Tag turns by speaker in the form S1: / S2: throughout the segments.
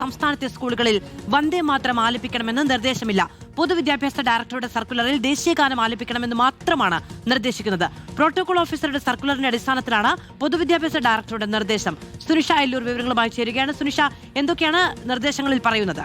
S1: സംസ്ഥാനത്തെ സ്കൂളുകളിൽ വന്ദേ മാതരം ആലപിക്കണമെന്ന് നിർദ്ദേശമില്ല. പൊതുവിദ്യാഭ്യാസ ഡയറക്ടറുടെ സർക്കുലറിൽ ദേശീയഗാനം ആലപിക്കണമെന്ന് മാത്രമാണ് നിർദ്ദേശിക്കുന്നത്. പ്രോട്ടോകോൾ ഓഫീസറുടെ സർക്കുലറിന്റെ അടിസ്ഥാനത്തിലാണ് പൊതുവിദ്യാഭ്യാസ ഡയറക്ടറുടെ നിർദ്ദേശം. സുനിഷ അല്ലൂർ വിവരങ്ങളുമായി ചേരുകയാണ്. സുനിഷ, എന്തൊക്കെയാണ് നിർദ്ദേശങ്ങളിൽ പറയുന്നത്?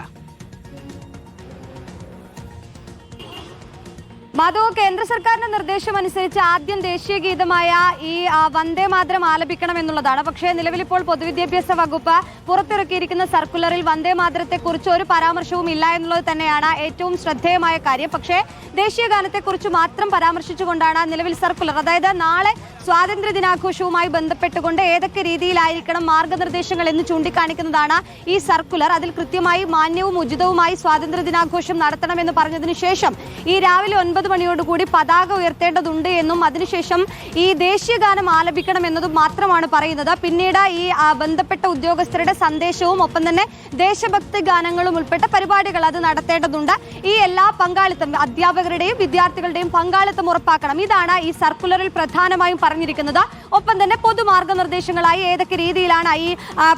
S2: മാധു, കേന്ദ്ര സർക്കാരിന്റെ നിർദ്ദേശം അനുസരിച്ച് ആദ്യം ദേശീയ ഗീതമായ ഈ വന്ദേ മാതരം ആലപിക്കണം എന്നുള്ളതാണ്. പക്ഷേ നിലവിലിപ്പോൾ പൊതുവിദ്യാഭ്യാസ വകുപ്പ് പുറത്തിറക്കിയിരിക്കുന്ന സർക്കുലറിൽ വന്ദേ മാതരത്തെ കുറിച്ച് ഒരു പരാമർശവും ഇല്ല എന്നുള്ളത് തന്നെയാണ് ഏറ്റവും ശ്രദ്ധേയമായ കാര്യം. പക്ഷേ ദേശീയ ഗാനത്തെക്കുറിച്ച് മാത്രം പരാമർശിച്ചുകൊണ്ടാണ് നിലവിൽ സർക്കുലർ. അതായത് നാളെ സ്വാതന്ത്ര്യ ദിനാഘോഷവുമായി ബന്ധപ്പെട്ടുകൊണ്ട് ഏതൊക്കെ രീതിയിലായിരിക്കണം മാർഗനിർദ്ദേശങ്ങൾ എന്ന് ചൂണ്ടിക്കാണിക്കുന്നതാണ് ഈ സർക്കുലർ. അതിൽ കൃത്യമായി മാന്യവും ഉചിതവുമായി സ്വാതന്ത്ര്യ ദിനാഘോഷം നടത്തണമെന്ന് പറഞ്ഞതിനു ശേഷം ഈ രാവിലെ 9 മണിയോടുകൂടി പതാക ഉയർത്തേണ്ടതുണ്ട് എന്നും അതിനുശേഷം ഈ ദേശീയ ഗാനം ആലപിക്കണം എന്നതും മാത്രമാണ് പറയുന്നത്. പിന്നീട് ഈ ബന്ധപ്പെട്ട ഉദ്യോഗസ്ഥരുടെ സന്ദേശവും ഒപ്പം തന്നെ ദേശഭക്തി ഗാനങ്ങളും ഉൾപ്പെട്ട പരിപാടികൾ അത് നടത്തേണ്ടതുണ്ട്. ഈ എല്ലാ പങ്കാളിത്തം, അധ്യാപകരുടെയും വിദ്യാർത്ഥികളുടെയും പങ്കാളിത്തം ഉറപ്പാക്കണം. ഇതാണ് ഈ സർക്കുലറിൽ പ്രധാനമായും പറഞ്ഞിരിക്കുന്നത്. ഒപ്പം തന്നെ പൊതുമാർഗനിർദ്ദേശങ്ങളായി ഏതൊക്കെ രീതിയിലാണ് ഈ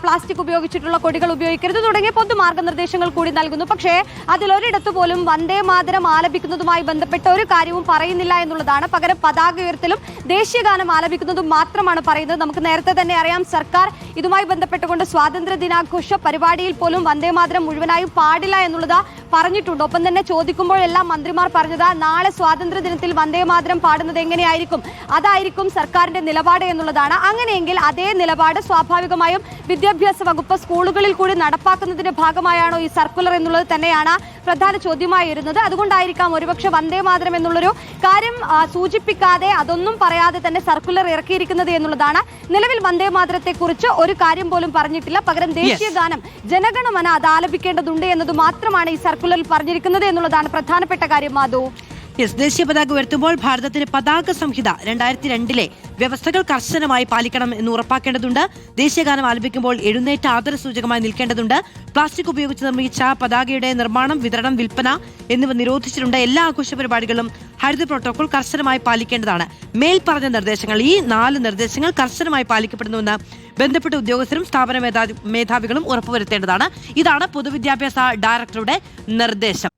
S2: പ്ലാസ്റ്റിക് ഉപയോഗിച്ചിട്ടുള്ള കൊടികൾ ഉപയോഗിക്കരുത് തുടങ്ങിയ പൊതുമാർഗനിർദ്ദേശങ്ങൾ കൂടി നൽകുന്നു. പക്ഷേ അതിലൊരിടത്തു പോലും വന്ദേ മാതരം ആലപിക്കുന്നതുമായി ബന്ധപ്പെട്ട ഒരു കാര്യവും പറയുന്നില്ല എന്നുള്ളതാണ്. പകരം പതാക ഉയർത്തലും ദേശീയ ഗാനം ആലപിക്കുന്നതും മാത്രമാണ് പറയുന്നത്. നമുക്ക് നേരത്തെ തന്നെ അറിയാം, സർക്കാർ ഇതുമായി ബന്ധപ്പെട്ടുകൊണ്ട് സ്വാതന്ത്ര്യ ദിനാഘോഷ പരിപാടിയിൽ പോലും വന്ദേ മാതരം മുഴുവനായും പാടില്ല എന്നുള്ളത് പറഞ്ഞിട്ടുണ്ട്. ഒപ്പം തന്നെ ചോദിക്കുമ്പോഴെല്ലാം മന്ത്രിമാർ പറഞ്ഞത് നാളെ സ്വാതന്ത്ര്യ ദിനത്തിൽ വന്ദേ മാതരം പാടുന്നത് എങ്ങനെയായിരിക്കും, അതായിരിക്കും സർക്കാരിന്റെ നിലപാട് എന്നുള്ളതാണ്. അങ്ങനെയെങ്കിൽ അതേ നിലപാട് സ്വാഭാവികമായും വിദ്യാഭ്യാസ വകുപ്പ് സ്കൂളുകളിൽ കൂടി നടപ്പാക്കുന്നതിന്റെ ഭാഗമായാണോ ഈ സർക്കുലർ എന്നുള്ളത് തന്നെയാണ് പ്രധാന ചോദ്യമായി വരുന്നത്. അതുകൊണ്ടായിരിക്കാം ഒരുപക്ഷെ വന്ദേ മാതരം എന്നുള്ളൊരു കാര്യം സൂചിപ്പിക്കാതെ, അതൊന്നും പറയാതെ തന്നെ സർക്കുലർ ഇറക്കിയിരിക്കുന്നത് എന്നുള്ളതാണ്. നിലവിൽ വന്ദേ മാതരത്തെ കുറിച്ച് ഒരു കാര്യം പോലും പറഞ്ഞിട്ടില്ല. പകരം ദേശീയ ഗാനം ജനഗണമന അത് ആലപിക്കേണ്ടതുണ്ട് എന്നത് മാത്രമാണ് ഈ സർക്കുലറിൽ പറഞ്ഞിരിക്കുന്നത് എന്നുള്ളതാണ് പ്രധാനപ്പെട്ട കാര്യം. മാധു,
S1: ദേശീയ പതാക ഉയർത്തുമ്പോൾ ഭാരതത്തിന്റെ പതാക സംഹിത 2002 വ്യവസ്ഥകൾ കർശനമായി പാലിക്കണം എന്ന് ഉറപ്പാക്കേണ്ടതുണ്ട്. ദേശീയഗാനം ആലപിക്കുമ്പോൾ എഴുന്നേറ്റ ആദരസൂചകമായി നിൽക്കേണ്ടതുണ്ട്. പ്ലാസ്റ്റിക് ഉപയോഗിച്ച് നിർമ്മിച്ച പതാകയുടെ നിർമ്മാണം, വിതരണം, വിൽപ്പന എന്നിവ നിരോധിച്ചിട്ടുണ്ട്. എല്ലാ ആഘോഷ പരിപാടികളും ഹരിത പ്രോട്ടോകോൾ കർശനമായി പാലിക്കേണ്ടതാണ്. മേൽപ്പറഞ്ഞ നിർദ്ദേശങ്ങൾ, ഈ 4 നിർദ്ദേശങ്ങൾ കർശനമായി പാലിക്കപ്പെടുന്നുവെന്ന് ബന്ധപ്പെട്ട ഉദ്യോഗസ്ഥരും സ്ഥാപന മേധാവികളും ഉറപ്പുവരുത്തേണ്ടതാണ്. ഇതാണ് പൊതുവിദ്യാഭ്യാസ ഡയറക്ടറുടെ നിർദ്ദേശം.